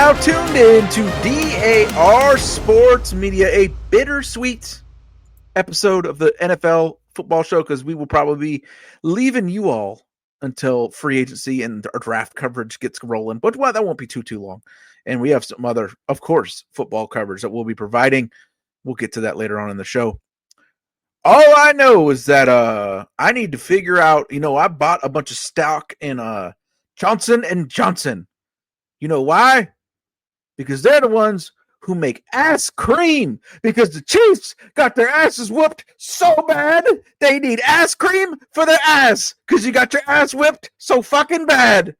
now tuned in to DAR Sports Media, a bittersweet episode of the NFL football show because we will probably be leaving you all until free agency and our draft coverage gets rolling. But that won't be too long. And we have some other, of course, football coverage that we'll be providing. We'll get to that later on in the show. All I know is that I need to figure out, I bought a bunch of stock in Johnson & Johnson. You know why? Because they're the ones who make ass cream. Because the Chiefs got their asses whooped so bad, they need ass cream for their ass. Because you got your ass whipped so fucking bad.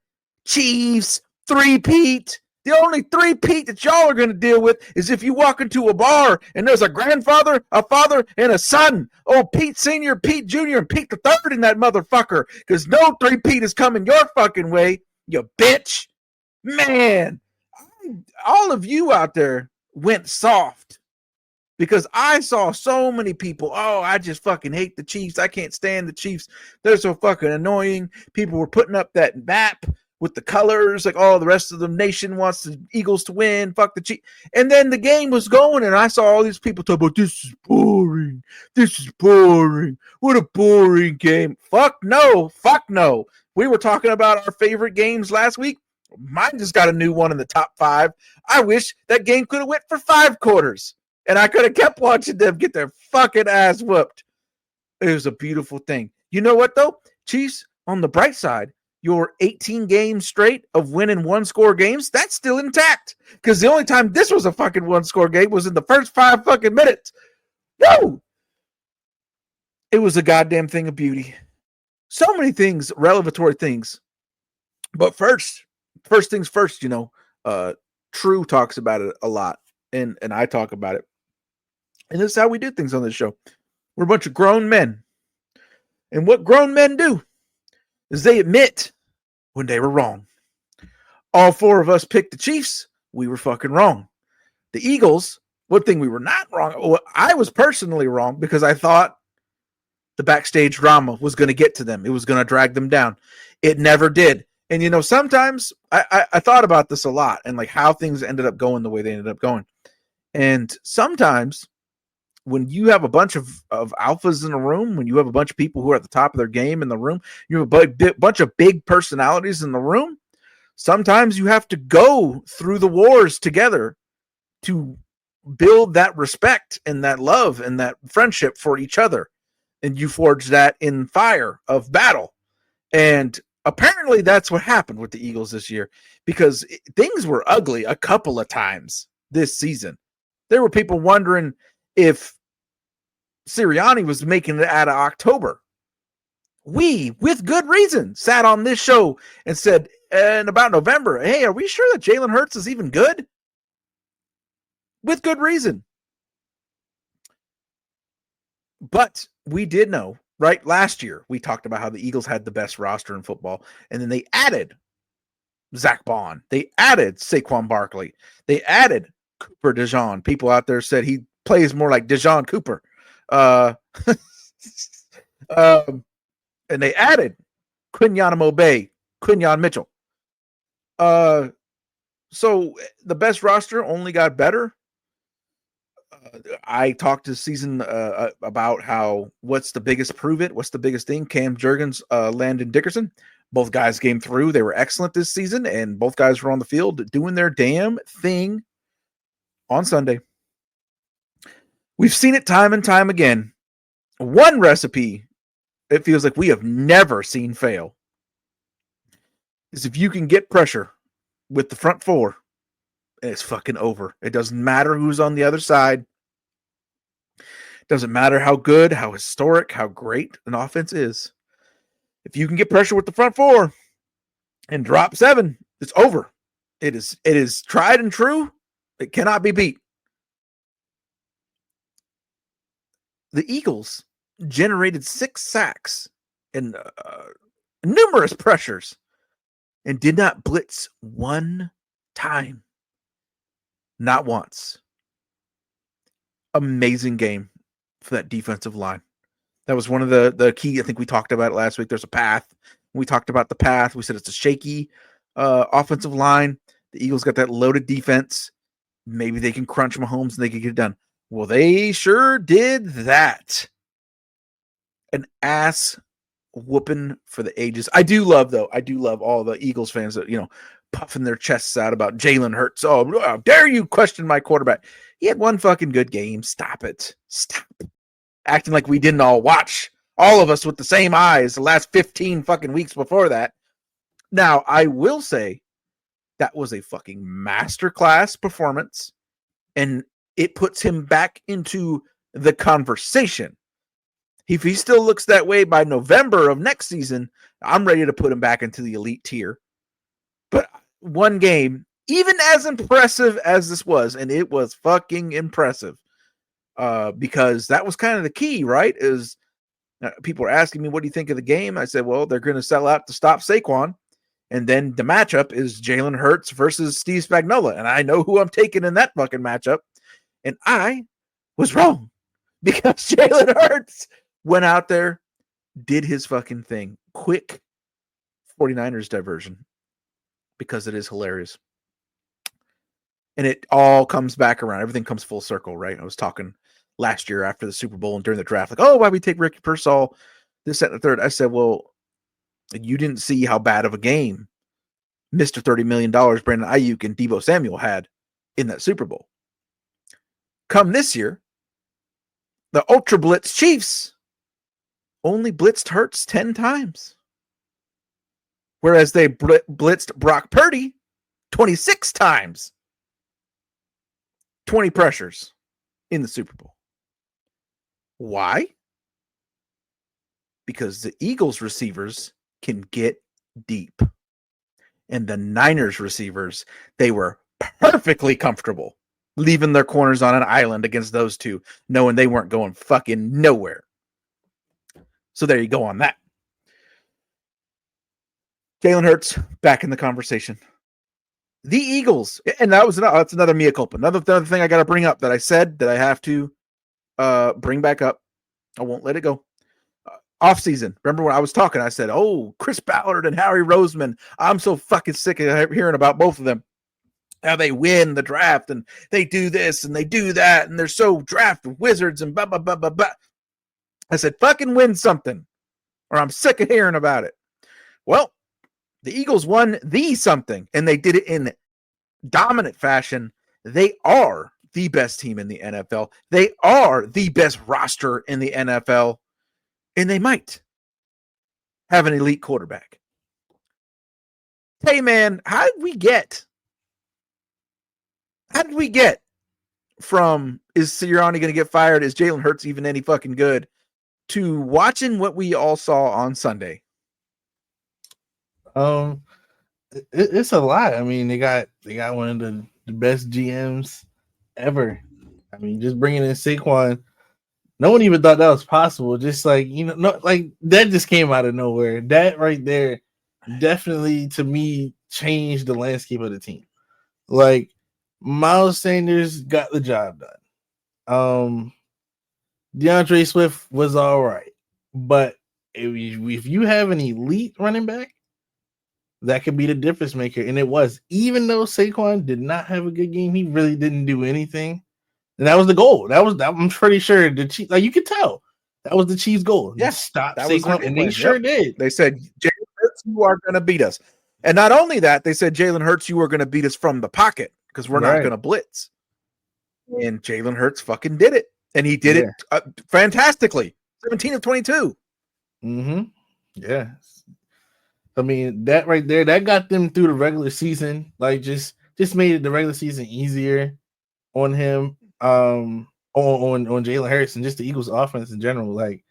Chiefs, three-peat. The only three-peat that y'all are going to deal with is if you walk into a bar and there's a grandfather, a father, and a son. Oh, Pete Sr., Pete Jr., and Pete the Third in that motherfucker. Because no three-peat is coming your fucking way, you bitch. Man, all of you out there went soft because I saw so many people. Oh, I just fucking hate the Chiefs. I can't stand the Chiefs. They're so fucking annoying. People were putting up that map with the colors, like, oh, the rest of the nation wants the Eagles to win. Fuck the Chiefs. And then the game was going, and I saw all these people talk about this is boring. This is boring. What a boring game. Fuck no. Fuck no. We were talking about our favorite games last week. Mine just got a new one in the top 5. I wish that game could have went for 5 quarters, and I could have kept watching them get their fucking ass whooped. It was a beautiful thing. You know what, though? Chiefs, on the bright side, your 18 games straight of winning one-score games, that's still intact. Because the only time this was a fucking one-score game was in the first 5 fucking minutes. Woo! It was a goddamn thing of beauty. So many things, revelatory things. But first things first, True talks about it a lot, and I talk about it. And this is how we do things on this show. We're a bunch of grown men. And what grown men do is they admit when they were wrong. All 4 of us picked the Chiefs. We were fucking wrong. The Eagles, one thing we were not wrong. Well, I was personally wrong because I thought the backstage drama was going to get to them. It was going to drag them down. It never did. And, sometimes I thought about this a lot and like how things ended up going the way they ended up going. And sometimes when you have a bunch of alphas in a room, when you have a bunch of people who are at the top of their game in the room, you have a bunch of big personalities in the room, sometimes you have to go through the wars together to build that respect and that love and that friendship for each other. And you forge that in fire of battle. And apparently that's what happened with the Eagles this year because things were ugly a couple of times this season. There were people wondering if Sirianni was making it out of October. We, with good reason, sat on this show and said in about November, hey, are we sure that Jalen Hurts is even good? With good reason. But we did know. Right, last year, we talked about how the Eagles had the best roster in football, and then they added Zach Bond. They added Saquon Barkley. They added Cooper DeJean. People out there said he plays more like DeJean Cooper. And they added Quinyon Mitchell. So the best roster only got better. I talked this season about what's the biggest prove it, what's the biggest thing. Cam Jurgens, Landon Dickerson, both guys came through. They were excellent this season, and both guys were on the field doing their damn thing on Sunday. We've seen it time and time again. One recipe it feels like we have never seen fail is if you can get pressure with the front 4, it's fucking over. It doesn't matter who's on the other side. Doesn't matter how good, how historic, how great an offense is. If you can get pressure with the front 4 and drop 7, it's over. It is tried and true. It cannot be beat. The Eagles generated 6 sacks and numerous pressures and did not blitz one time. Not once. Amazing game for that defensive line. That was one of the key. I think we talked about it last week. There's a path. We talked about the path. We said it's a shaky offensive line. The Eagles got that loaded defense. Maybe they can crunch Mahomes and they can get it done. Well, they sure did that. An ass whooping for the ages. I do love all the Eagles fans that, puffing their chests out about Jalen Hurts. Oh, how dare you question my quarterback? He had one fucking good game. Stop it. Stop acting like we didn't all watch, all of us with the same eyes, the last 15 fucking weeks before that. Now, I will say that was a fucking masterclass performance, and it puts him back into the conversation. If he still looks that way by November of next season, I'm ready to put him back into the elite tier. But one game, even as impressive as this was, and it was fucking impressive, because that was kind of the key, right? Is people were asking me, what do you think of the game? I said, well, they're going to sell out to stop Saquon. And then the matchup is Jalen Hurts versus Steve Spagnuolo. And I know who I'm taking in that fucking matchup. And I was wrong, because Jalen Hurts went out there, did his fucking thing. Quick 49ers diversion, because it is hilarious. And it all comes back around. Everything comes full circle, right? I was talking last year after the Super Bowl and during the draft, like, oh, why we take Ricky Pearsall, this, that, and the third. I said, well, you didn't see how bad of a game Mr. $30 million Brandon Ayuk and Deebo Samuel had in that Super Bowl. Come this year, the Ultra Blitz Chiefs only blitzed Hurts 10 times. Whereas they blitzed Brock Purdy 26 times. 20 pressures in the Super Bowl. Why? Because the Eagles receivers can get deep. And the Niners receivers, they were perfectly comfortable leaving their corners on an island against those two, knowing they weren't going fucking nowhere. So there you go on that. Jalen Hurts back in the conversation. The Eagles, and that's another mea culpa. Another thing I got to bring up that I said that I have to bring back up. I won't let it go. Off season. Remember when I was talking, I said, oh, Chris Ballard and Harry Roseman. I'm so fucking sick of hearing about both of them. How they win the draft and they do this and they do that. And they're so draft wizards and blah, blah, blah, blah, blah. I said, fucking win something, or I'm sick of hearing about it. Well, the Eagles won the something, and they did it in dominant fashion. They are the best team in the NFL. They are the best roster in the NFL. And they might have an elite quarterback. Hey, man, how did we get from, is Sirianni going to get fired? Is Jalen Hurts even any fucking good? To watching what we all saw on Sunday? It's a lot. I mean, they got one of the best GMs ever. I mean, just bringing in Saquon, no one even thought that was possible. Just like, that just came out of nowhere. That right there definitely, to me, changed the landscape of the team. Like, Miles Sanders got the job done. DeAndre Swift was all right. But if you have an elite running back, that could be the difference maker. And it was. Even though Saquon did not have a good game, he really didn't do anything. And that was the goal. I'm pretty sure the Chiefs, like, you could tell, that was the Chiefs' goal. Yeah, stop that Saquon, and they sure did. They said, Jalen Hurts, you are going to beat us. And not only that, they said, Jalen Hurts, you are going to beat us from the pocket because we're not going to blitz. And Jalen Hurts fucking did it. And he did it fantastically. 17 of 22. Mm-hmm. Yeah. I mean, that right there, that got them through the regular season. Like, just made the regular season easier on him, on Jalen Hurts, and just the Eagles offense in general. Like,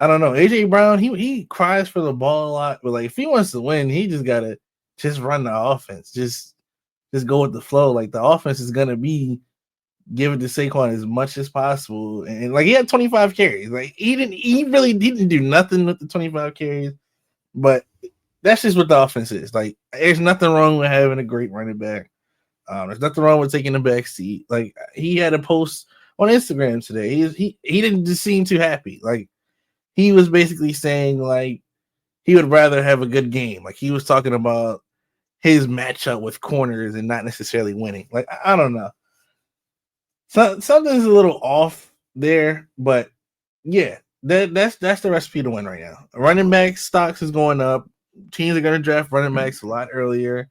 I don't know. AJ Brown, he cries for the ball a lot, but like, if he wants to win, he just gotta just run the offense. Just go with the flow. Like, the offense is gonna be give it to Saquon as much as possible. And like, he had 25 carries. Like, he really didn't do nothing with the 25 carries, but that's just what the offense is. Like, there's nothing wrong with having a great running back. There's nothing wrong with taking the back seat. Like, he had a post on Instagram today. He didn't just seem too happy. Like, he was basically saying, like, he would rather have a good game. Like, he was talking about his matchup with corners and not necessarily winning. Like I don't know. So, something's a little off there, but yeah, that's the recipe to win right now. Running back stocks is going up. Teams are going to draft running backs a lot earlier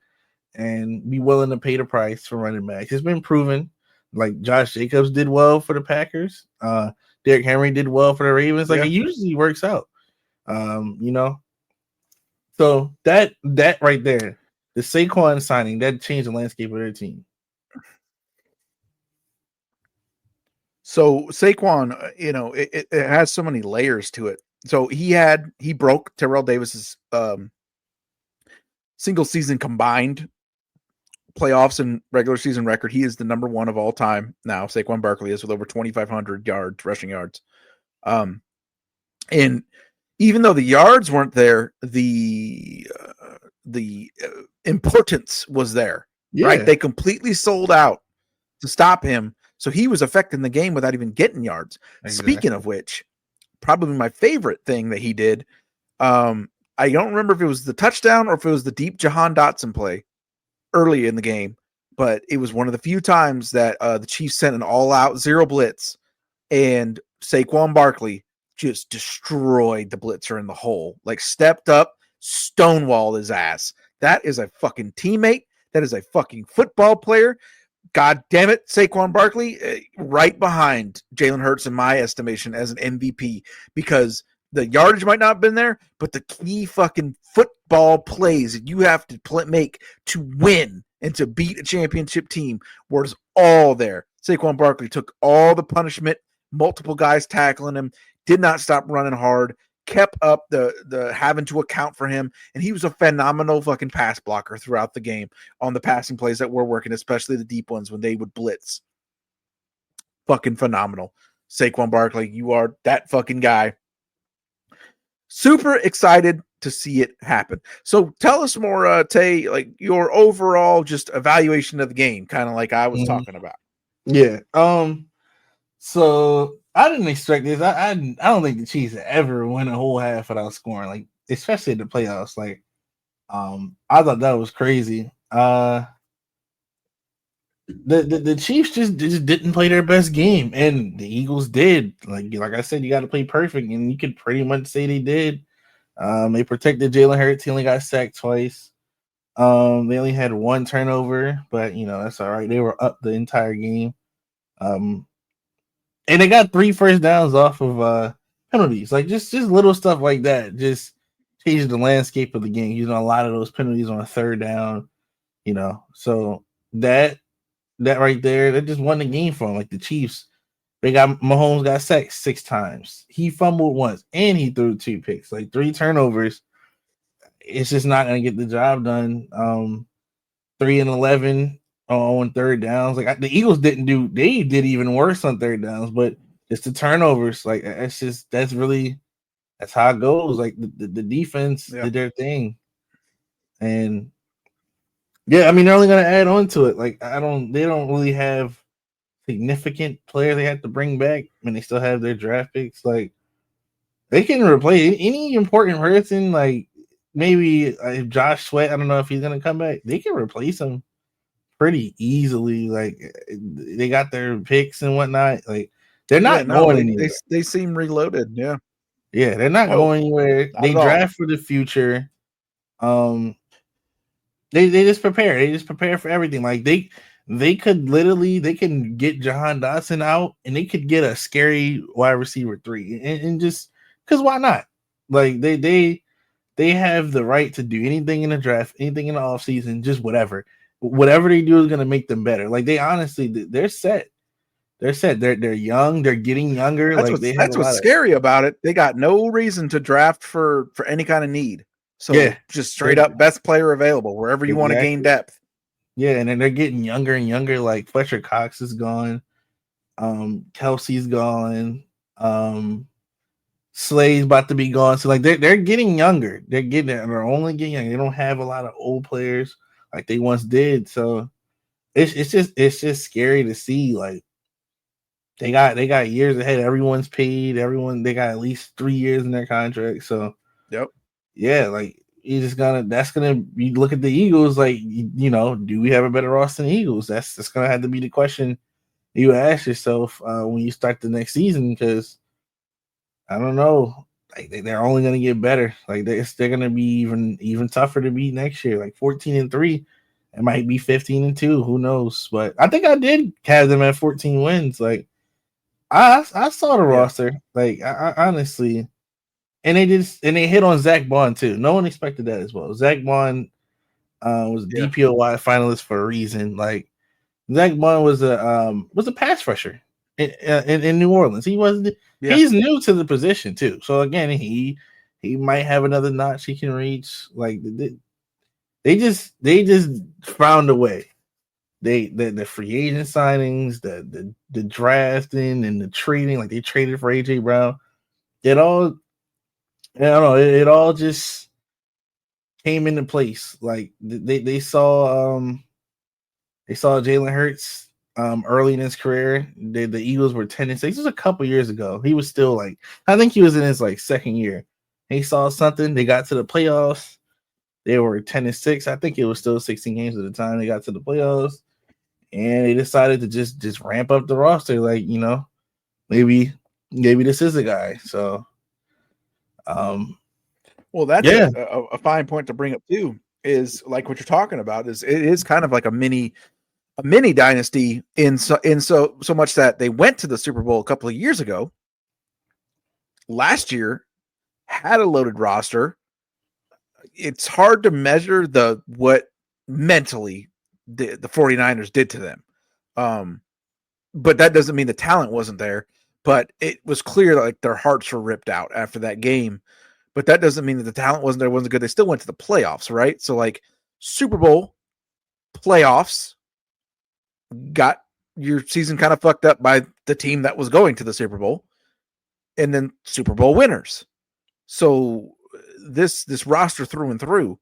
and be willing to pay the price for running backs. It's been proven. Like Josh Jacobs did well for the Packers. Derrick Henry did well for the Ravens. Like it usually works out. You know. So that right there, the Saquon signing, that changed the landscape of their team. So Saquon, it has so many layers to it. So he broke Terrell Davis's single season combined playoffs and regular season record. He is the number one of all time now. Saquon Barkley is with over 2,500 yards, rushing yards. And even though the yards weren't there, the importance was there. Yeah. Right? They completely sold out to stop him. So he was affecting the game without even getting yards. Exactly. Speaking of which, probably my favorite thing that he did, I don't remember if it was the touchdown or if it was the deep Jahan Dotson play early in the game, but it was one of the few times that the Chiefs sent an all-out zero blitz, and Saquon Barkley just destroyed the blitzer in the hole, like stepped up, stonewalled his ass. That is a fucking teammate. That is a fucking football player. God damn it, Saquon Barkley, right behind Jalen Hurts in my estimation as an MVP, because the yardage might not have been there, but the key fucking football plays that you have to make to win and to beat a championship team was all there. Saquon Barkley took all the punishment, multiple guys tackling him, did not stop running hard, kept up the having to account for him, and he was a phenomenal fucking pass blocker throughout the game on the passing plays that were working, especially the deep ones when they would blitz. Fucking phenomenal. Saquon Barkley, you are that fucking guy. Super excited to see it happen. So tell us more, Tay, like your overall just evaluation of the game, kind of like I was talking about. Yeah. So I didn't expect this. I don't think the Chiefs ever win a whole half without scoring, like especially in the playoffs. Like, I thought that was crazy. The Chiefs just didn't play their best game, and the Eagles did. Like I said, you got to play perfect, and you could pretty much say they did. They protected Jalen Hurts. He only got sacked twice. They only had one turnover, but that's all right. They were up the entire game. And they got 3 first downs off of penalties. Like just little stuff like that just changed the landscape of the game. A lot of those penalties on a third down. So that right there, that just won the game for them. Like the Chiefs, Mahomes got sacked 6 times. He fumbled once, and he threw 2 picks. Like 3 turnovers. It's just not going to get the job done. 3 and 11 on third downs. Like they did even worse on third downs, but it's the turnovers. Like that's how it goes. Like the defense did their thing, and yeah, I mean they're only going to add on to it. Like they don't really have significant players they have to bring back. I mean, they still have their draft picks. Like they can replace any important person. Like maybe Josh Sweat. I don't know if he's going to come back. They can replace him pretty easily. Like they got their picks and whatnot. Like they're not going anywhere. They seem reloaded. Yeah, they're not going anywhere. They draft for the future. They just prepare. They just prepare for everything. Like they can get Jahan Dotson out, and they could get a scary wide receiver 3, and just because why not? Like they have the right to do anything in the draft, anything in the offseason, just whatever they do is going to make them better. Like they honestly, they're set. They're young. They're getting younger. That's what's scary about it. They got no reason to draft for any kind of need. So just straight up best player available wherever you want to gain depth. Yeah, and then they're getting younger and younger. Like Fletcher Cox is gone. Kelsey's gone. Slay's about to be gone. So like they're getting younger. They're only getting younger. They don't have a lot of old players like they once did. So it's just scary to see. Like they got years ahead. Everyone's paid. They got at least 3 years in their contract. So yep. Yeah, like you just that's gonna you look at the Eagles like do we have a better roster than the Eagles? That's gonna have to be the question you ask yourself when you start the next season, because I don't know, like they're only gonna get better. Like they're gonna be even tougher to beat next year. Like 14-3, it might be 15-2. Who knows? But I think I did have them at 14 wins. Like I saw the roster. Like I honestly. And they hit on Zach Bond too. No one expected that as well. Zach Bond was a DPOY finalist for a reason. Like Zach Bond was a pass rusher in New Orleans. He wasn't. Yeah. He's new to the position too. So again, he might have another notch he can reach. Like they just found a way. The free agent signings, the drafting and the trading. Like they traded for AJ Brown. It all. I don't know. It all just came into place. Like they saw Jalen Hurts early in his career. The Eagles were 10-6. This was a couple years ago. He was still like, I think he was in his like second year. He saw something. They got to the playoffs. They were 10-6. I think it was still 16 games at the time. They got to the playoffs, and they decided to just ramp up the roster. Like maybe this is a guy. So. Well, that's a fine point to bring up too. Is like what you're talking about. It is kind of like a mini dynasty in so much that they went to the Super Bowl a couple of years ago. Last year had a loaded roster. It's hard to measure what mentally the 49ers did to them. But that doesn't mean the talent wasn't there. But it was clear that like their hearts were ripped out after that game. But that doesn't mean that the talent wasn't there, wasn't good. They still went to the playoffs, right? So like Super Bowl, playoffs, got your season kind of fucked up by the team that was going to the Super Bowl, and then Super Bowl winners. So this roster through and through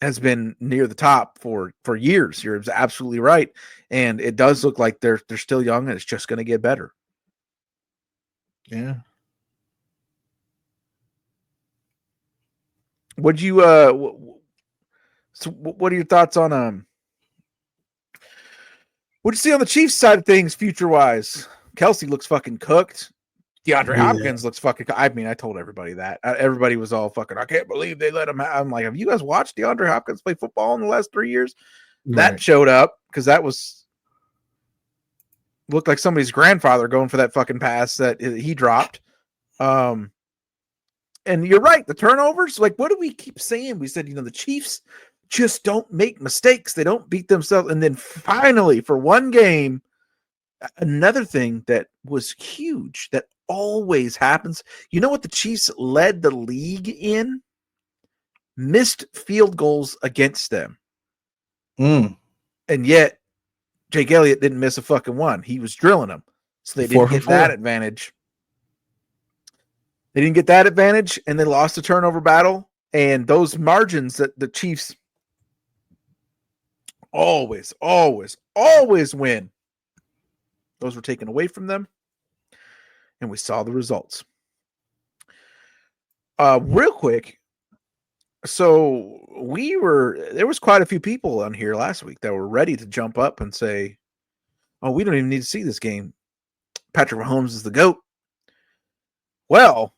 has been near the top for years. You're absolutely right. And it does look like they're still young and it's just going to get better. Yeah. Would you so what are your thoughts on what do you see on the Chiefs side of things future wise? Kelsey looks fucking cooked. DeAndre Hopkins looks fucking I mean, I told everybody that. Everybody was all fucking, I can't believe they let him I'm like, have you guys watched DeAndre Hopkins play football in the last 3 years? Right. That showed up because that looked like somebody's grandfather going for that fucking pass that he dropped. And you're right, the turnovers, like what do we keep saying? We said, the Chiefs just don't make mistakes. They don't beat themselves. And then finally, for one game, another thing that was huge that always happens. You know what the Chiefs led the league in? Missed field goals against them. And yet, Jake Elliott didn't miss a fucking one. He was drilling them. So they didn't get that advantage. They didn't get that advantage, and they lost the turnover battle. And those margins that the Chiefs always win, those were taken away from them. And we saw the results. Real quick, so there was quite a few people on here last week that were ready to jump up and say, oh, we don't even need to see this game. Patrick Mahomes is the GOAT. Well,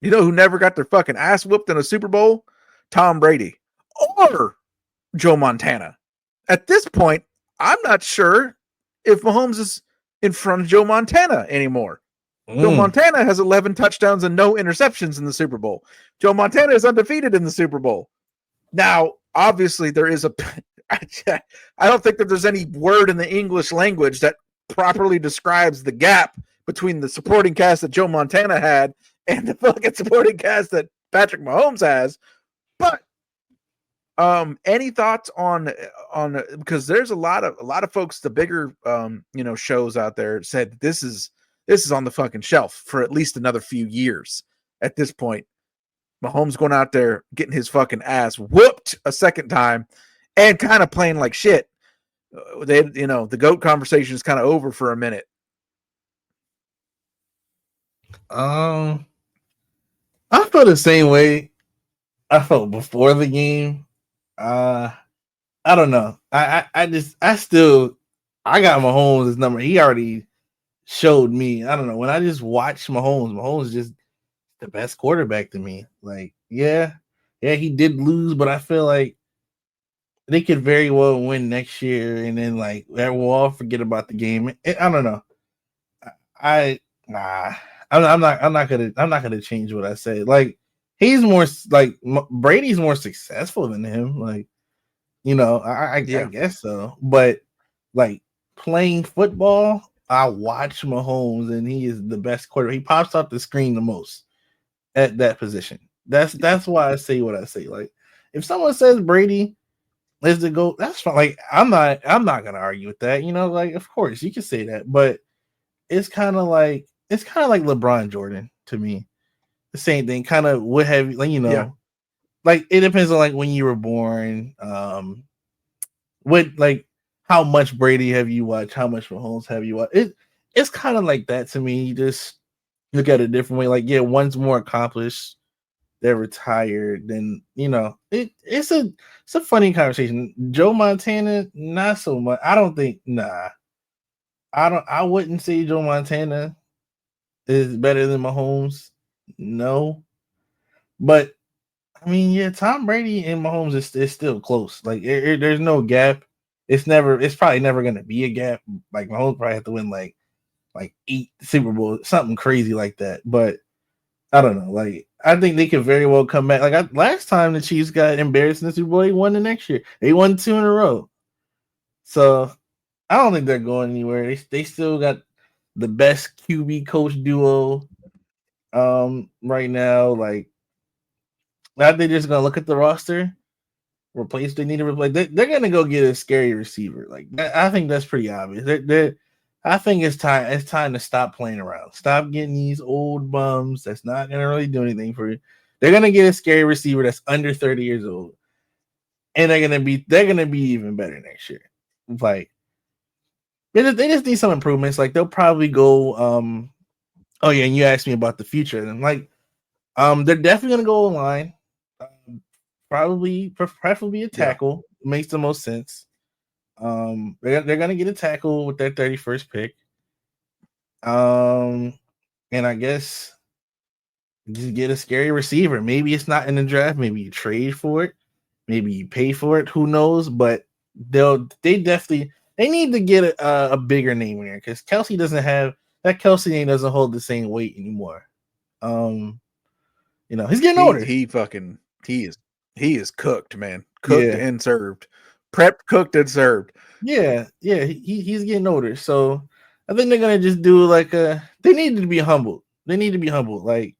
you know who never got their fucking ass whooped in a Super Bowl? Tom Brady or Joe Montana. At this point, I'm not sure if Mahomes is in front of Joe Montana anymore. Joe Montana has 11 touchdowns and no interceptions in the Super Bowl. Joe Montana is undefeated in the Super Bowl. Now, obviously, there is I don't think that there's any word in the English language that properly describes the gap between the supporting cast that Joe Montana had and the fucking supporting cast that Patrick Mahomes has. But any thoughts on because there's a lot of folks, the bigger shows out there said this is on the fucking shelf for at least another few years at this point. Mahomes going out there getting his fucking ass whooped a second time and kind of playing like shit. The GOAT conversation is kind of over for a minute. I feel the same way. I felt before the game. I don't know. I got Mahomes' number. He already showed me. I don't know. When I just watch Mahomes is just the best quarterback to me. Like, yeah, he did lose, but I feel like they could very well win next year, and then like we'll all forget about the game. I don't know. I nah. I'm not gonna change what I say. Like he's more like Brady's more successful than him. Like I Yeah. guess so. But like playing football, I watch Mahomes, and he is the best quarterback. He pops off the screen the most at that position. That's why I say what I say. Like if someone says Brady is the GOAT, that's fine. Like I'm not gonna argue with that. Like of course you can say that, but it's kind of like LeBron Jordan to me. The same thing. Kind of what have you like Yeah. like it depends on like when you were born. What like how much Brady have you watched? How much Mahomes have you watched? It's kind of like that to me. You just look at it a different way. Like, yeah, one's more accomplished. They're retired. Then it's a funny conversation. Joe Montana, not so much. I don't think. Nah, I wouldn't say Joe Montana is better than Mahomes. No, but I mean, yeah, Tom Brady and Mahomes is still close. Like, there's no gap. It's probably never gonna be a gap. Like Mahomes probably have to win like 8 Super Bowls, something crazy like that. But I don't know. Like, I think they could very well come back. Like last time the Chiefs got embarrassed in the Super Bowl, they won the next year. They won 2 in a row. So I don't think they're going anywhere. They still got the best QB coach duo right now. Like, now they're just gonna look at the roster, replace they need to replace. They're gonna go get a scary receiver. Like that, I think that's pretty obvious. I think it's time. It's time to stop playing around. Stop getting these old bums. That's not gonna really do anything for you. They're gonna get a scary receiver that's under 30 years old, and they're gonna be even better next year. Like they just need some improvements. Like they'll probably go. Oh yeah, and you asked me about the future, and I'm like, they're definitely gonna go online. Probably, preferably a Yeah. tackle makes the most sense. They're gonna get a tackle with their 31st pick. Um, and I guess just get a scary receiver. Maybe it's not in the draft. Maybe you trade for it. Maybe you pay for it. Who knows? But they need to get a bigger name in there because Kelsey doesn't have that. Kelsey name doesn't hold the same weight anymore. Um, he's getting older. He is cooked, man. Cooked Yeah, and served. Prepped, cooked, and served. yeah. He's getting older. So I think they're gonna just do like a. They need to be humbled. They need to be humbled. Like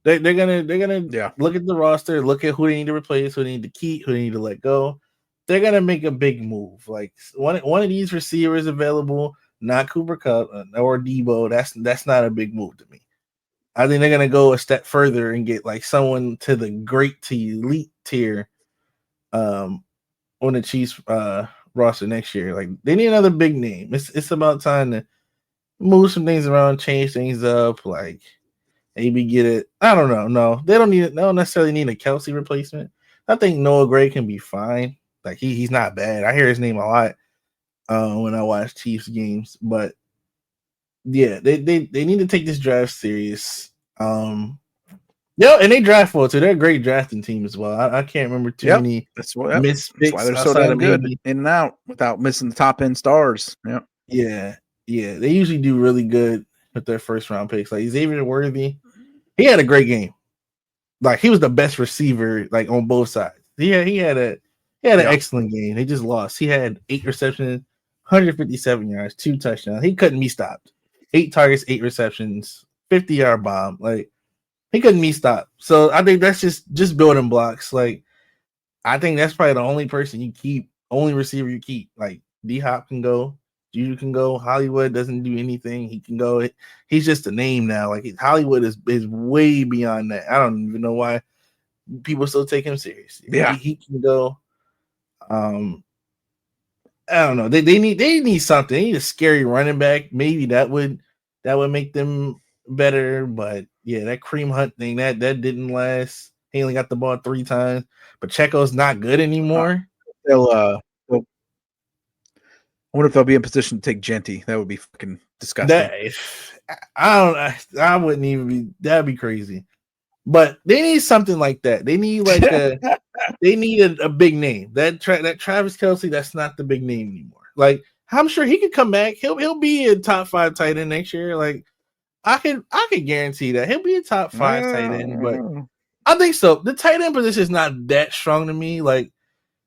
they're gonna Yeah. look at the roster, look at who they need to replace, who they need to keep, who they need to let go. They're gonna make a big move. Like one of these receivers available, not Cooper Cup or Debo. That's not a big move to me. I think they're gonna go a step further and get like someone to the great to elite tier um on the Chiefs roster next year. Like they need another big name. It's about time to move some things around, change things up, like maybe get it. I don't know. No, they don't necessarily need a Kelsey replacement. I think Noah Gray can be fine. Like he's not bad. I hear his name a lot when I watch Chiefs games. But yeah, they need to take this draft serious. Yeah, and they draft well too. They're a great drafting team as well. I can't remember too Yep. many That's what. Yep. That's why misfits they're so outside damn of good maybe. in and out without missing the top end stars. Yeah. Yeah, yeah. They usually do really good with their first round picks. Like Xavier Worthy, he had a great game. Like he was the best receiver, like on both sides. He had an Yeah. excellent game. They just lost. He had 8 receptions, 157 yards, 2 touchdowns. He couldn't be stopped. 8 targets, 8 receptions, 50-yard bomb. Like he couldn't be stopped. So I think that's just building blocks. Like I think that's probably the only person you keep, only receiver you keep. Like D Hop can go, Juju can go. Hollywood doesn't do anything. He can go. He's just a name now. Like Hollywood is way beyond that. I don't even know why people still take him seriously. Yeah. He can go. I don't know. They need something. They need a scary running back. Maybe that would make them better. But yeah, that Cream Hunt thing that didn't last. He only got the ball 3 times. Pacheco's not good anymore. They'll I wonder if they'll be in position to take Genty. That would be fucking disgusting. I wouldn't even be. That'd be crazy. But they need something like that. They need like they need a big name. That Travis Kelce, that's not the big name anymore. Like I'm sure he could come back. He'll be a top 5 tight end next year. Like I can guarantee that he'll be a top 5 tight end. But I think so. The tight end position is not that strong to me. Like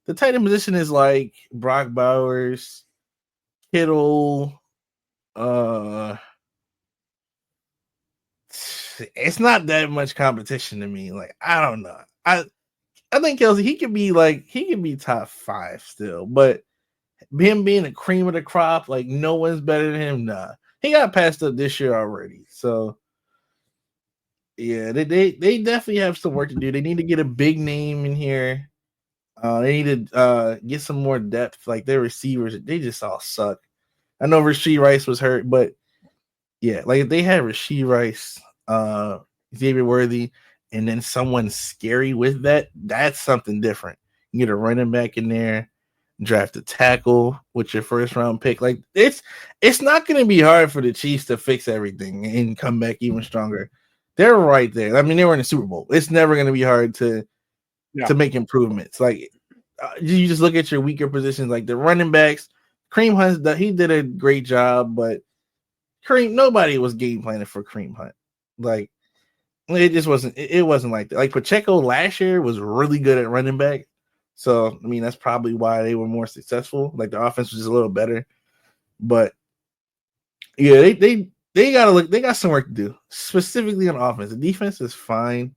the tight end position is like Brock Bowers, Kittle. It's not that much competition to me. Like I don't know. I think Kelce he could be top 5 still, but him being a cream of the crop, like no one's better than him. Nah, he got passed up this year already. So yeah, they definitely have some work to do. They need to get a big name in here. They need to get some more depth. Like their receivers, they just all suck. I know Rashee Rice was hurt, but yeah, like if they had Rashee Rice, Xavier Worthy, and then someone scary with that's something different. You get a running back in there, draft a tackle with your first round pick. Like it's not going to be hard for the Chiefs to fix everything and come back even stronger. They're right there. I mean, they were in the Super Bowl. It's never going to be hard to make improvements. Like you just look at your weaker positions, like the running backs. Kareem Hunt, he did a great job, but nobody was game planning for Kareem Hunt. Like it just wasn't. It wasn't like that. Like Pacheco last year was really good at running back, so I mean that's probably why they were more successful. Like the offense was just a little better, but yeah, they gotta look. They got some work to do, specifically on offense. The defense is fine,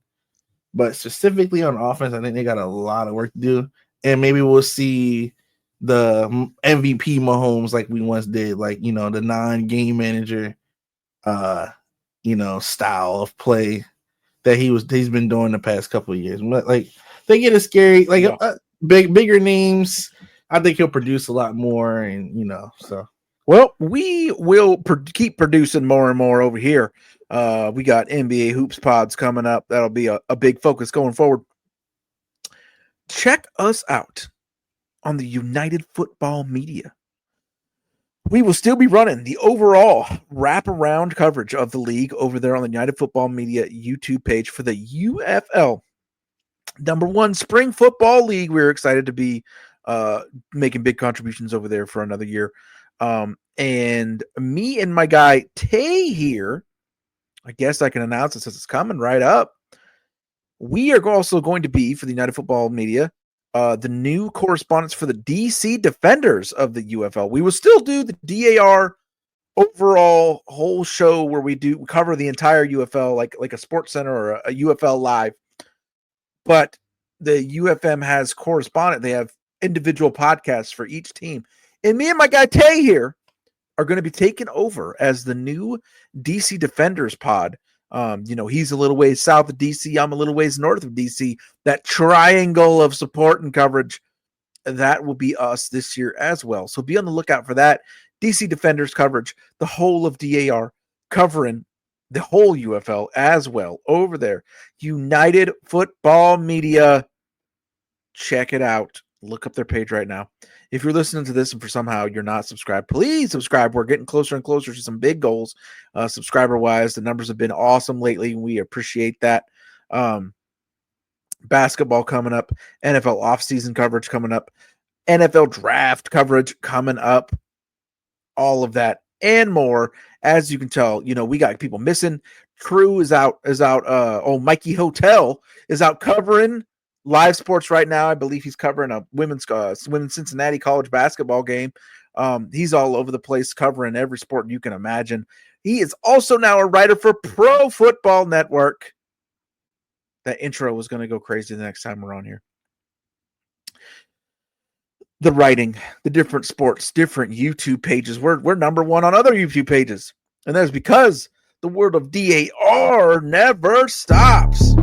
but specifically on offense, I think they got a lot of work to do, and maybe we'll see the MVP Mahomes like we once did, like the non-game manager, style of play that he's been doing the past couple of years. But like they get a scary, bigger names. I think he'll produce a lot more, and so. Well, we will keep producing more and more over here. We got NBA Hoops Pods coming up. That'll be a big focus going forward. Check us out on the United Football Media. We will still be running the overall wraparound coverage of the league over there on the United Football Media YouTube page for the UFL #1 Spring Football League. We're excited to be making big contributions over there for another year. And me and my guy Tay here, I guess I can announce it since it's coming right up. We are also going to be, for the United Football Media, the new correspondents for the DC Defenders of the UFL. We will still do the DAR overall whole show where we cover the entire UFL like a Sports Center or a UFL Live. But the UFM has correspondent. They have individual podcasts for each team. And me and my guy Tay here are going to be taken over as the new DC Defenders pod. He's a little ways south of DC. I'm a little ways north of DC. That triangle of support and coverage, that will be us this year as well. So be on the lookout for that. DC Defenders coverage, the whole of DAR, covering the whole UFL as well over there. United Football Media. Check it out. Look up their page right now. If you're listening to this and for somehow you're not subscribed, please subscribe. We're getting closer and closer to some big goals, subscriber-wise. The numbers have been awesome lately. We appreciate that. Basketball coming up, NFL offseason coverage coming up, NFL draft coverage coming up, all of that and more. As you can tell, we got people missing. Crew is out. Mikey Hotel is out covering live sports right now. I believe he's covering a women's Cincinnati college basketball game. He's all over the place covering every sport you can imagine. He is also now a writer for Pro Football Network. That intro was going to go crazy the next time we're on here. The writing, the different sports, different YouTube pages. We're #1 on other YouTube pages. And that's because the world of DAR never stops.